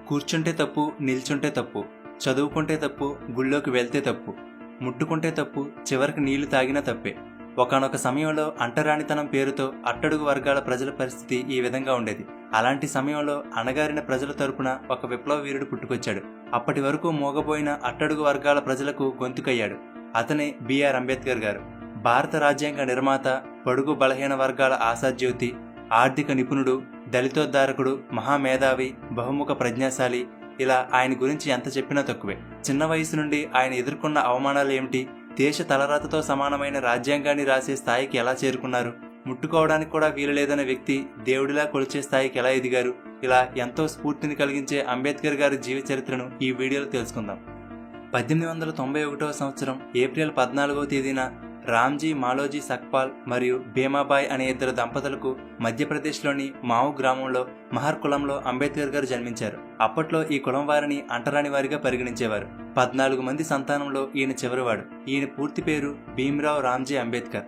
కూర్చుంటే తప్పు, నిల్చుంటే తప్పు, చదువుకుంటే తప్పు, గుళ్ళోకి వెళ్తే తప్పు, ముట్టుకుంటే తప్పు, చివరికి నీళ్లు తాగినా తప్పే. ఒకానొక సమయంలో అంటరానితనం పేరుతో అట్టడుగు వర్గాల ప్రజల పరిస్థితి ఈ విధంగా ఉండేది. అలాంటి సమయంలో అణగారిన ప్రజల తరపున ఒక విప్లవ వీరుడు పుట్టుకొచ్చాడు. అప్పటి వరకు మోగబోయిన అట్టడుగు వర్గాల ప్రజలకు గొంతుకయ్యాడు. అతనే బిఆర్ అంబేద్కర్ గారు. భారత రాజ్యాంగ నిర్మాత, బడుగు బలహీన వర్గాల ఆశాజ్యోతి, ఆర్థిక నిపుణుడు, దళితోద్ధారకుడు, మహామేధావి, బహుముఖ ప్రజ్ఞాశాలి. ఇలా ఆయన గురించి ఎంత చెప్పినా తక్కువే. చిన్న వయసు నుండి ఆయన ఎదుర్కొన్న అవమానాలు ఏమిటి, దేశ తలరాతతో సమానమైన రాజ్యాంగాన్ని రాసే స్థాయికి ఎలా చేరుకున్నారు, ముట్టుకోవడానికి కూడా వీలులేదన్న వ్యక్తి దేవుడిలా కొలిచే స్థాయికి ఎలా ఎదిగారు, ఇలా ఎంతో స్ఫూర్తిని కలిగించే అంబేద్కర్ గారి జీవిత చరిత్రను ఈ వీడియోలో తెలుసుకుందాం. 1891వ సంవత్సరం ఏప్రిల్ 14వ తేదీన రామ్జీ మాలోజీ సక్పాల్ మరియు భీమాబాయ్ అనే ఇద్దరు దంపతులకు మధ్యప్రదేశ్లోని మావు గ్రామంలో మహర్ కులంలో అంబేద్కర్ గారు జన్మించారు. అప్పట్లో ఈ కులం వారిని అంటరాని వారిగా పరిగణించేవారు. 14 మంది సంతానంలో ఈయన చివరివాడు. ఈయన పూర్తి పేరు భీమ్రావ్ రామ్జీ అంబేద్కర్.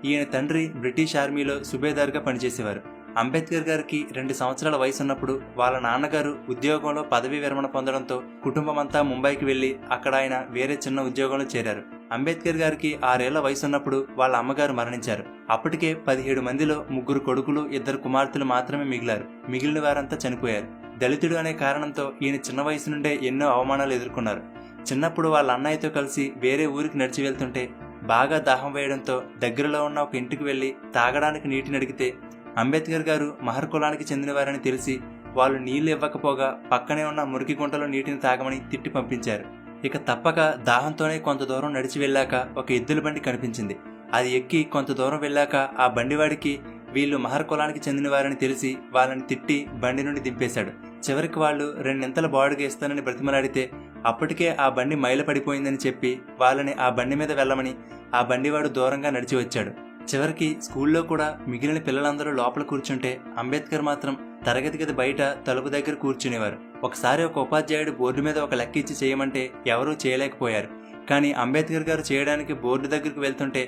ఈయన తండ్రి బ్రిటిష్ ఆర్మీలో సుబేదార్గా పనిచేసేవారు. అంబేద్కర్ గారికి 2 సంవత్సరాల వయసున్నప్పుడు వాళ్ళ నాన్నగారు ఉద్యోగంలో పదవీ విరమణ పొందడంతో కుటుంబమంతా ముంబైకి వెళ్లి అక్కడ ఆయన వేరే చిన్న ఉద్యోగంలో చేరారు. అంబేద్కర్ గారికి 6 ఏళ్ల వయసున్నప్పుడు వాళ్ళ అమ్మగారు మరణించారు. అప్పటికే 17 మందిలో 3 కొడుకులు, 2 కుమార్తెలు మాత్రమే మిగిలారు. మిగిలిన వారంతా చనిపోయారు. దళితుడు అనే కారణంతో ఈయన చిన్న వయసు నుండే ఎన్నో అవమానాలు ఎదుర్కొన్నారు. చిన్నప్పుడు వాళ్ళ అన్నయ్యతో కలిసి వేరే ఊరికి నడిచి వెళ్తుంటే బాగా దాహం వేయడంతో దగ్గరలో ఉన్న ఒక ఇంటికి వెళ్లి తాగడానికి నీటిని అడిగితే అంబేద్కర్ గారు మహర్ కులానికి చెందినవారని తెలిసి వాళ్ళు నీళ్లు ఇవ్వకపోగా పక్కనే ఉన్న మురికి గుంటలో నీటిని తాగమని తిట్టి పంపించారు. ఇక తప్పక దాహంతోనే కొంత దూరం నడిచి వెళ్ళాక ఒక ఎద్దుల బండి కనిపించింది. అది ఎక్కి కొంత దూరం వెళ్ళాక ఆ బండివాడికి వీళ్ళు మహర్ కులానికి చెందినవారని తెలిసి వాళ్ళని తిట్టి బండి నుండి దింపేశాడు. చివరికి వాళ్ళు 2 బాడుగ ఇస్తానని బ్రతిమలాడితే అప్పటికే ఆ బండి మైల పడిపోయిందని చెప్పి వాళ్ళని ఆ బండి మీద వెళ్ళమని ఆ బండివాడు దూరంగా నడిచి వచ్చాడు. చివరికి స్కూల్లో కూడా మిగిలిన పిల్లలందరూ లోపల కూర్చుంటే అంబేద్కర్ మాత్రం తరగతి గది బయట తలుపు దగ్గర కూర్చునేవారు. ఒకసారి ఒక ఉపాధ్యాయుడు బోర్డు మీద ఒక లెక్క ఇచ్చి చేయమంటే ఎవరూ చేయలేకపోయారు. కానీ అంబేద్కర్ గారు చేయడానికి బోర్డు దగ్గరకు వెళ్తుంటే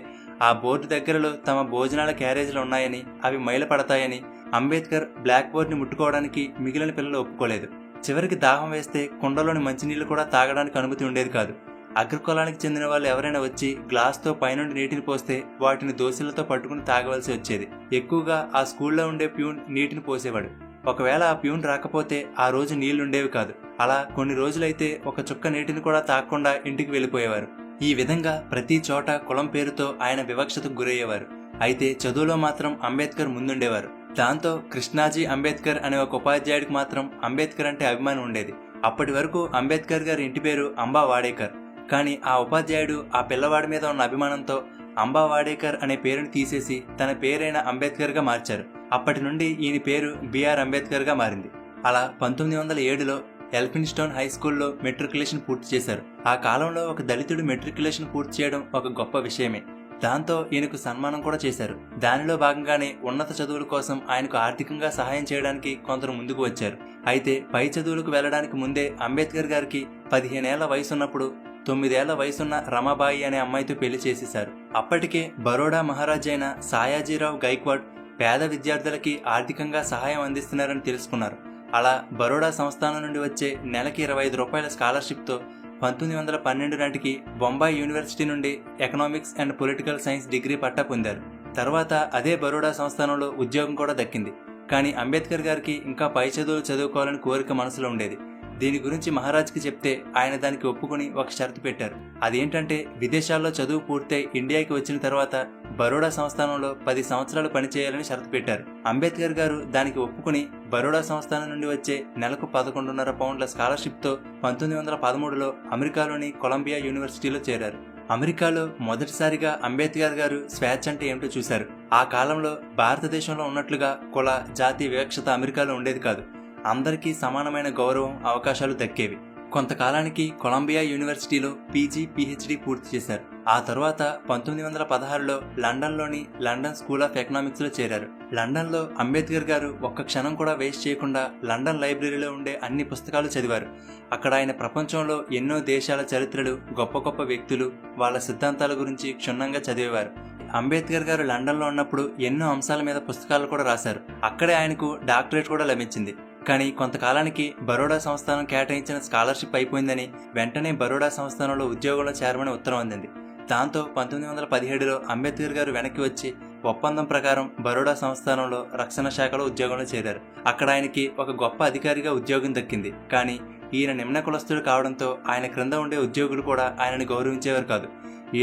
ఆ బోర్డు దగ్గరలో తమ భోజనాల క్యారేజీలు ఉన్నాయని, అవి మైల పడతాయని అంబేద్కర్ బ్లాక్ బోర్డుని ముట్టుకోవడానికి మిగిలిన పిల్లలు ఒప్పుకోలేదు. చివరికి దాహం వేస్తే కుండలోని మంచినీళ్లు కూడా తాగడానికి అనుమతి ఉండేది కాదు. అగ్రకులానికి చెందిన వాళ్ళు ఎవరైనా వచ్చి గ్లాస్తో పైనుండి నీటిని పోస్తే వాటిని దోశలతో పట్టుకుని తాగవలసి వచ్చేది. ఎక్కువగా ఆ స్కూల్లో ఉండే ప్యూన్ నీటిని పోసేవాడు. ఒకవేళ ఆ ప్యూన్ రాకపోతే ఆ రోజు నీళ్లుండేవి కాదు. అలా కొన్ని రోజులైతే ఒక చుక్క నీటిని కూడా తాగకుండా ఇంటికి వెళ్ళిపోయేవారు. ఈ విధంగా ప్రతి చోట కులం పేరుతో ఆయన వివక్షతకు గురయ్యేవారు. అయితే చదువులో మాత్రం అంబేద్కర్ ముందుండేవారు. దాంతో కృష్ణాజీ అంబేద్కర్ అనే ఒక ఉపాధ్యాయుడికి మాత్రం అంబేద్కర్ అంటే అభిమానం ఉండేది. అప్పటి వరకు అంబేద్కర్ గారి ఇంటి పేరు అంబా వాడేకర్. కానీ ఆ ఉపాధ్యాయుడు ఆ పిల్లవాడి మీద ఉన్న అభిమానంతో అంబా వాడేకర్ అనే పేరుని తీసేసి తన పేరైన అంబేద్కర్గా మార్చారు. అప్పటి నుండి ఈయన పేరు బిఆర్ అంబేద్కర్గా మారింది. అలా 1907లో ఎల్ఫిన్స్టోన్ హై స్కూల్లో మెట్రికులేషన్ పూర్తి చేశారు. ఆ కాలంలో ఒక దళితుడు మెట్రికులేషన్ పూర్తి చేయడం ఒక గొప్ప విషయమే. దాంతో ఈయనకు సన్మానం కూడా చేశారు. దానిలో భాగంగానే ఉన్నత చదువుల కోసం ఆయనకు ఆర్థికంగా సహాయం చేయడానికి కొందరు ముందుకు వచ్చారు. అయితే పై చదువులకు వెళ్లడానికి ముందే అంబేద్కర్ గారికి 15 ఏళ్ల వయసున్నప్పుడు 9 ఏళ్ల వయసున్న రమాబాయి అనే అమ్మాయితో పెళ్లి చేసేశారు. అప్పటికే బరోడా మహారాజు అయిన సాయాజీరావు గైక్వాడ్ పేద విద్యార్థులకి ఆర్థికంగా సహాయం అందిస్తున్నారని తెలుసుకున్నారు. అలా బరోడా సంస్థానం నుండి వచ్చే నెలకి 25 రూపాయల స్కాలర్షిప్తో 1912 నాటికి బొంబాయి యూనివర్సిటీ నుండి economics and political science degree పట్టా పొందారు. తర్వాత అదే బరోడా సంస్థానంలో ఉద్యోగం కూడా దక్కింది. కానీ అంబేద్కర్ గారికి ఇంకా పై చదువులు చదువుకోవాలని కోరిక మనసులో ఉండేది. దీని గురించి మహారాజ్కి చెప్తే ఆయన దానికి ఒప్పుకుని ఒక షరతు పెట్టారు. అదేంటంటే విదేశాల్లో చదువు పూర్తయి ఇండియాకి వచ్చిన తర్వాత బరోడా సంస్థానంలో 10 సంవత్సరాలు పనిచేయాలని షరతు పెట్టారు. అంబేద్కర్ గారు దానికి ఒప్పుకుని బరోడా సంస్థానం నుండి వచ్చే నెలకు 11.5 పౌండ్ల స్కాలర్షిప్తో 1913లో అమెరికాలోని కొలంబియా యూనివర్సిటీలో చేరారు. అమెరికాలో మొదటిసారిగా అంబేద్కర్ గారు స్వేచ్ఛ అంటే ఏమిటో చూశారు. ఆ కాలంలో భారతదేశంలో ఉన్నట్లుగా కుల, జాతి వివక్షత అమెరికాలో ఉండేది కాదు. అందరికీ సమానమైన గౌరవం, అవకాశాలు దక్కేవి. కొంతకాలానికి కొలంబియా యూనివర్సిటీలో పీజీ, పీహెచ్డీ పూర్తి చేశారు. ఆ తర్వాత 1916లో లండన్లోని లండన్ స్కూల్ ఆఫ్ ఎకనామిక్స్లో చేరారు. లండన్లో అంబేద్కర్ గారు ఒక్క క్షణం కూడా వేస్ట్ చేయకుండా లండన్ లైబ్రరీలో ఉండే అన్ని పుస్తకాలు చదివారు. అక్కడ ఆయన ప్రపంచంలో ఎన్నో దేశాల చరిత్రలు, గొప్ప గొప్ప వ్యక్తులు, వాళ్ళ సిద్ధాంతాల గురించి క్షుణ్ణంగా చదివేవారు. అంబేద్కర్ గారు లండన్లో ఉన్నప్పుడు ఎన్నో అంశాల మీద పుస్తకాలు కూడా రాశారు. అక్కడే ఆయనకు డాక్టరేట్ కూడా లభించింది. కానీ కొంతకాలానికి బరోడా సంస్థానం కేటాయించిన స్కాలర్షిప్ అయిపోయిందని వెంటనే బరోడా సంస్థానంలో ఉద్యోగంలో చేరమని ఉత్తరం అందింది. దాంతో 1917లో అంబేద్కర్ గారు వెనక్కి వచ్చి ఒప్పందం ప్రకారం బరోడా సంస్థానంలో రక్షణ శాఖలో ఉద్యోగంలో చేరారు. అక్కడ ఆయనకి ఒక గొప్ప అధికారిగా ఉద్యోగం దక్కింది. కానీ ఈయన నిమ్న కులస్తుడు కావడంతో ఆయన క్రింద ఉండే ఉద్యోగులు కూడా ఆయనను గౌరవించేవారు కాదు.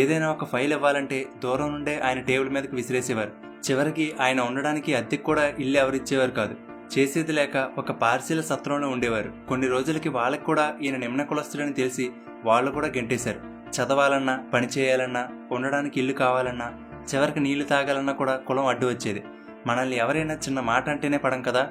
ఏదైనా ఒక ఫైల్ ఇవ్వాలంటే దూరం నుండే ఆయన టేబుల్ మీదకి విసిరేసేవారు. చివరికి ఆయన ఉండడానికి అద్దెకు కూడా ఇల్లు ఎవరిచ్చేవారు కాదు. చేసేది లేక ఒక పార్సీల సత్రంలో ఉండేవారు. కొన్ని రోజులకి వాళ్ళకి కూడా ఈయన నిమ్న కులస్తుడని తెలిసి వాళ్ళు కూడా గెంటేశారు. చదవాలన్నా, పని చేయాలన్నా, ఉండడానికి ఇల్లు కావాలన్నా, చివరికి నీళ్లు తాగాలన్నా కూడా కులం అడ్డు వచ్చేది. మనల్ని ఎవరైనా చిన్న మాట అంటేనే పడం కదా,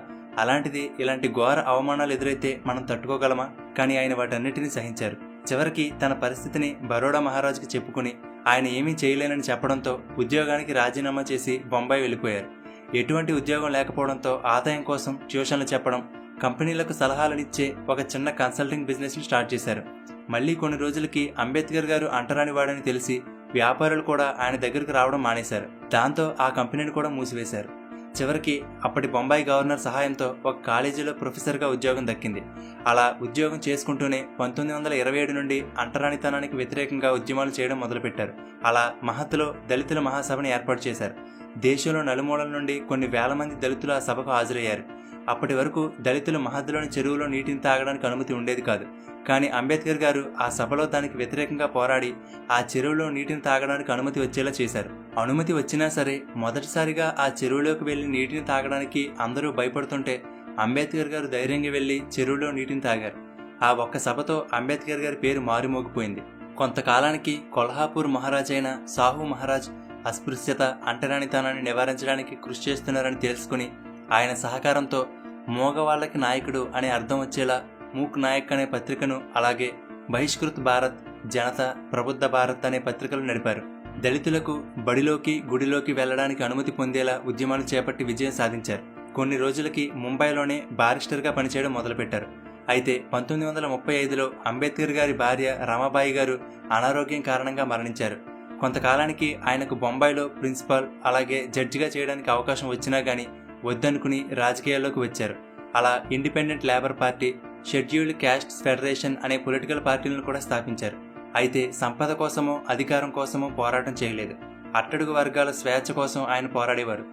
అలాంటిది ఇలాంటి ఘోర అవమానాలు ఎదురైతే మనం తట్టుకోగలమా? కానీ ఆయన వాటన్నిటినీ సహించారు. చివరికి తన పరిస్థితిని బరోడా మహారాజుకి చెప్పుకుని ఆయన ఏమీ చేయలేనని చెప్పడంతో ఉద్యోగానికి రాజీనామా చేసి బొంబాయి వెళ్ళిపోయారు. ఎటువంటి ఉద్యోగం లేకపోవడంతో ఆదాయం కోసం ట్యూషన్లు చెప్పడం, కంపెనీలకు సలహాలనిచ్చే ఒక చిన్న కన్సల్టింగ్ బిజినెస్ని స్టార్ట్ చేశారు. మళ్ళీ కొన్ని రోజులకి అంబేద్కర్ గారు అంటరానివాడని తెలిసి వ్యాపారులు కూడా ఆయన దగ్గరకు రావడం మానేశారు. దాంతో ఆ కంపెనీని కూడా మూసివేశారు. చివరికి అప్పటి బొంబాయి గవర్నర్ సహాయంతో ఒక కాలేజీలో ప్రొఫెసర్గా ఉద్యోగం దక్కింది. అలా ఉద్యోగం చేసుకుంటూనే 1927 నుండి అంటరానితనానికి వ్యతిరేకంగా ఉద్యమాలు చేయడం మొదలుపెట్టారు. అలా మహత్లో దళితుల మహాసభని ఏర్పాటు చేశారు. దేశంలో నలుమూలల నుండి కొన్ని వేల మంది దళితులు ఆ సభకు హాజరయ్యారు. అప్పటి వరకు దళితులు మహద్లోని చెరువులో నీటిని తాగడానికి అనుమతి ఉండేది కాదు. కానీ అంబేద్కర్ గారు ఆ సభలో దానికి వ్యతిరేకంగా పోరాడి ఆ చెరువులో నీటిని తాగడానికి అనుమతి వచ్చేలా చేశారు. అనుమతి వచ్చినా సరే మొదటిసారిగా ఆ చెరువులోకి వెళ్లి నీటిని తాగడానికి అందరూ భయపడుతుంటే అంబేద్కర్ గారు ధైర్యంగా వెళ్లి చెరువులో నీటిని తాగారు. ఆ ఒక్క సభతో అంబేద్కర్ గారి పేరు మారుమోగిపోయింది. కొంతకాలానికి కొల్హాపూర్ మహారాజైన సాహు మహారాజ్ అస్పృశ్యత, అంటరానితనాన్ని నివారించడానికి కృషి చేస్తున్నారని తెలుసుకుని ఆయన సహకారంతో మోగవాళ్లకి నాయకుడు అనే అర్థం వచ్చేలా మూక్ నాయక్ అనే పత్రికను, అలాగే బహిష్కృత్ భారత్, జనత, ప్రబుద్ధ భారత్ అనే పత్రికలు నడిపారు. దళితులకు బడిలోకి, గుడిలోకి వెళ్లడానికి అనుమతి పొందేలా ఉద్యమాలు చేపట్టి విజయం సాధించారు. కొన్ని రోజులకి ముంబైలోనే బారిస్టర్గా పనిచేయడం మొదలుపెట్టారు. అయితే 1935లో అంబేద్కర్ గారి భార్య రమాబాయి గారు అనారోగ్యం కారణంగా మరణించారు. కొంతకాలానికి ఆయనకు బొంబాయిలో ప్రిన్సిపాల్, అలాగే జడ్జిగా చేయడానికి అవకాశం వచ్చినా గానీ వద్దనుకుని రాజకీయాల్లోకి వచ్చారు. అలా independent labour party, scheduled castes federation అనే పొలిటికల్ పార్టీలను కూడా స్థాపించారు. అయితే సంపద కోసమో అధికారం కోసమో పోరాటం చేయలేదు. అట్టడుగు వర్గాల స్వేచ్ఛ కోసం ఆయన పోరాడేవారు.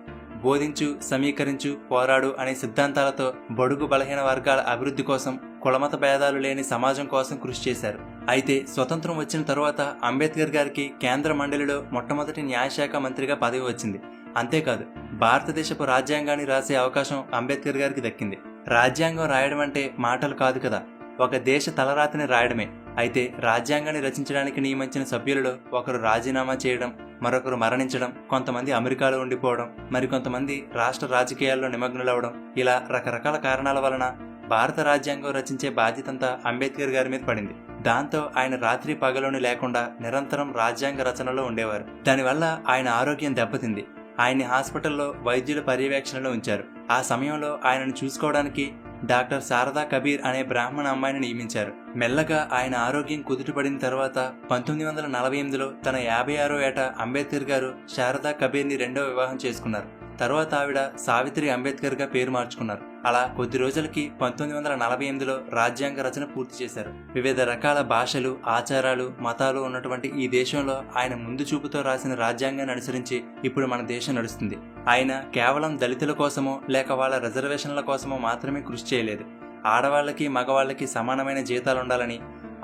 బోధించు, సమీకరించు, పోరాడు అనే సిద్ధాంతాలతో బడుగు బలహీన వర్గాల అభివృద్ధి కోసం, కులమత భేదాలు లేని సమాజం కోసం కృషి చేశారు. అయితే స్వతంత్రం వచ్చిన తరువాత అంబేద్కర్ గారికి కేంద్ర మండలిలో మొట్టమొదటి న్యాయశాఖ మంత్రిగా పదవి వచ్చింది. అంతేకాదు భారతదేశపు రాజ్యాంగాన్ని రాసే అవకాశం అంబేద్కర్ గారికి దక్కింది. రాజ్యాంగం రాయడం అంటే మాటలు కాదు కదా, ఒక దేశ తలరాతిని రాయడమే. అయితే రాజ్యాంగాన్ని రచించడానికి నియమించిన సభ్యులలో ఒకరు రాజీనామా చేయడం, మరొకరు మరణించడం, కొంతమంది అమెరికాలో ఉండిపోవడం, మరికొంతమంది రాష్ట్ర రాజకీయాల్లో నిమగ్నులవడం, ఇలా రకరకాల కారణాల వలన భారత రాజ్యాంగం రచించే బాధ్యతంతా అంబేద్కర్ గారి మీద పడింది. దాంతో ఆయన రాత్రి పగలోని లేకుండా నిరంతరం రాజ్యాంగ రచనలో ఉండేవారు. దానివల్ల ఆయన ఆరోగ్యం దెబ్బతింది. ఆయన్ని హాస్పిటల్లో వైద్యుల పర్యవేక్షణలో ఉంచారు. ఆ సమయంలో ఆయనను చూసుకోవడానికి డాక్టర్ శారదా కబీర్ అనే బ్రాహ్మణ అమ్మాయిని నియమించారు. మెల్లగా ఆయన ఆరోగ్యం కుదుటపడిన తర్వాత 1948లో తన 56వ ఏట అంబేద్కర్ గారు శారదా కబీర్ని రెండో వివాహం చేసుకున్నారు. తర్వాత ఆవిడ సావిత్రి అంబేద్కర్ గా పేరు మార్చుకున్నారు. అలా కొద్ది రోజులకి 1948లో రాజ్యాంగ రచన పూర్తి చేశారు. వివిధ రకాల భాషలు, ఆచారాలు, మతాలు ఉన్నటువంటి ఈ దేశంలో ఆయన ముందు చూపుతో రాసిన రాజ్యాంగాన్ని అనుసరించి ఇప్పుడు మన దేశం నడుస్తుంది. ఆయన కేవలం దళితుల కోసమో లేక వాళ్ళ రిజర్వేషన్ల కోసమో మాత్రమే కృషి చేయలేదు. ఆడవాళ్లకి, మగవాళ్లకి సమానమైన జీతాలు ఉండాలని,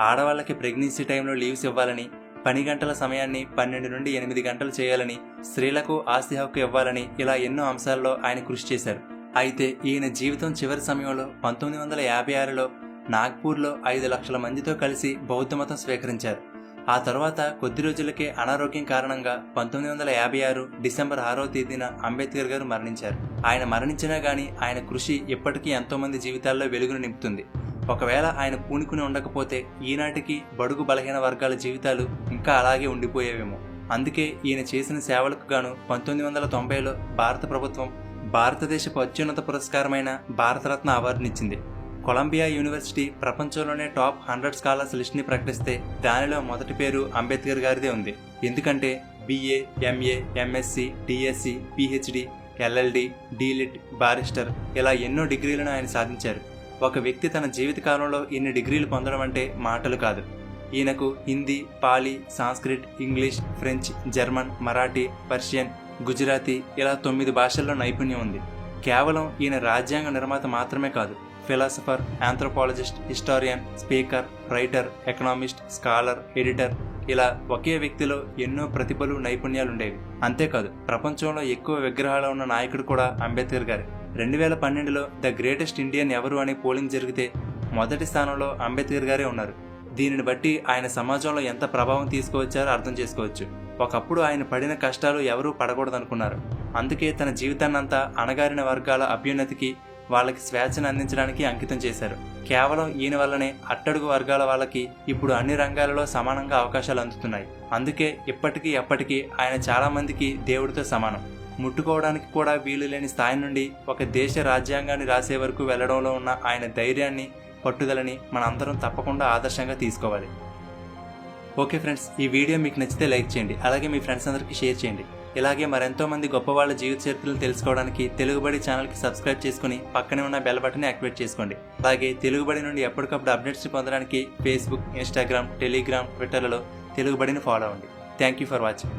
ఆడవాళ్లకి ప్రెగ్నెన్సీ టైంలో లీవ్స్ ఇవ్వాలని, పని గంటల సమయాన్ని 12 నుండి 8 గంటలు చేయాలని, స్త్రీలకు ఆస్తి హక్కు ఇవ్వాలని, ఇలా ఎన్నో అంశాల్లో ఆయన కృషి చేశారు. అయితే ఈయన జీవితం చివరి సమయంలో 1956లో నాగ్పూర్లో 5 లక్షల మందితో కలిసి బౌద్ధ మతం స్వీకరించారు. ఆ తర్వాత కొద్ది రోజులకే అనారోగ్యం కారణంగా 1956 డిసెంబర్ 6వ తేదీన అంబేద్కర్ గారు మరణించారు. ఆయన మరణించినా గానీ ఆయన కృషి ఇప్పటికీ ఎంతో మంది జీవితాల్లో వెలుగును నింపుతుంది. ఒకవేళ ఆయన పూనుకుని ఉండకపోతే ఈనాటికి బడుగు బలహీన వర్గాల జీవితాలు ఇంకా అలాగే ఉండిపోయేవేమో. అందుకే ఈయన చేసిన సేవలకు గాను 1990లో భారత ప్రభుత్వం భారతదేశపు అత్యున్నత పురస్కారమైన భారతరత్న అవార్డునిచ్చింది. కొలంబియా యూనివర్సిటీ ప్రపంచంలోనే టాప్ 100 స్కాలర్స్ లిస్ట్ని ప్రకటిస్తే దానిలో మొదటి పేరు అంబేద్కర్ గారిదే ఉంది. ఎందుకంటే BA, MA, MSc, DSc, PhD, LLD, delete, barrister ఇలా ఎన్నో డిగ్రీలను ఆయన సాధించారు. ఒక వ్యక్తి తన జీవితకాలంలో ఇన్ని డిగ్రీలు పొందడం అంటే మాటలు కాదు. ఈయనకు Hindi, Pali, Sanskrit, English, French, German, Marathi, Persian, Gujarati ఇలా 9 భాషల్లో నైపుణ్యం ఉంది. కేవలం ఈయన రాజ్యాంగ నిర్మాత మాత్రమే కాదు, philosopher, anthropologist, historian, speaker, writer, economist, scholar, editor ఇలా ఒకే వ్యక్తిలో ఎన్నో ప్రతిభలు, నైపుణ్యాలుండేవి. అంతేకాదు ప్రపంచంలో ఎక్కువ విగ్రహాలు ఉన్న నాయకుడు కూడా అంబేద్కర్ గారే. 2012లో ద గ్రేటెస్ట్ ఇండియన్ ఎవరు అనే పోలింగ్ జరిగితే మొదటి స్థానంలో అంబేద్కర్ గారే ఉన్నారు. దీనిని బట్టి ఆయన సమాజంలో ఎంత ప్రభావం తీసుకువచ్చారో అర్థం చేసుకోవచ్చు. ఒకప్పుడు ఆయన పడిన కష్టాలు ఎవరూ పడకూడదనుకున్నారు. అందుకే తన జీవితాన్నంతా అణగారిన వర్గాల అభ్యున్నతికి, వాళ్ళకి స్వేచ్ఛను అందించడానికి అంకితం చేశారు. కేవలం ఈయన వల్లనే అట్టడుగు వర్గాల వాళ్ళకి ఇప్పుడు అన్ని రంగాలలో సమానంగా అవకాశాలు అందుతున్నాయి. అందుకే ఇప్పటికీ ఎప్పటికీ ఆయన చాలా మందికి దేవుడితో సమానం. ముట్టుకోవడానికి కూడా వీలు లేని స్థాయి నుండి ఒక దేశ రాజ్యాంగాన్ని రాసే వరకు వెళ్లడంలో ఉన్న ఆయన ధైర్యాన్ని, పట్టుదలని మనందరం తప్పకుండా ఆదర్శంగా తీసుకోవాలి. ఓకే ఫ్రెండ్స్, ఈ వీడియో మీకు నచ్చితే లైక్ చేయండి, అలాగే మీ ఫ్రెండ్స్ అందరికీ షేర్ చేయండి. ఇలాగే మరెంతో మంది గొప్ప వాళ్ళ జీవిత చరిత్రలు తెలుసుకోవడానికి తెలుగుబడి ఛానల్కి సబ్స్క్రైబ్ చేసుకుని పక్కనే ఉన్న బెల్ బటన్ని యాక్టివేట్ చేసుకోండి. అలాగే తెలుగుబడి నుండి ఎప్పటికప్పుడు అప్డేట్స్ పొందడానికి ఫేస్బుక్, ఇన్స్టాగ్రామ్, టెలిగ్రామ్, ట్విట్టర్లలో తెలుగుబడిని ఫాలో అవ్వండి. Thank you for watching.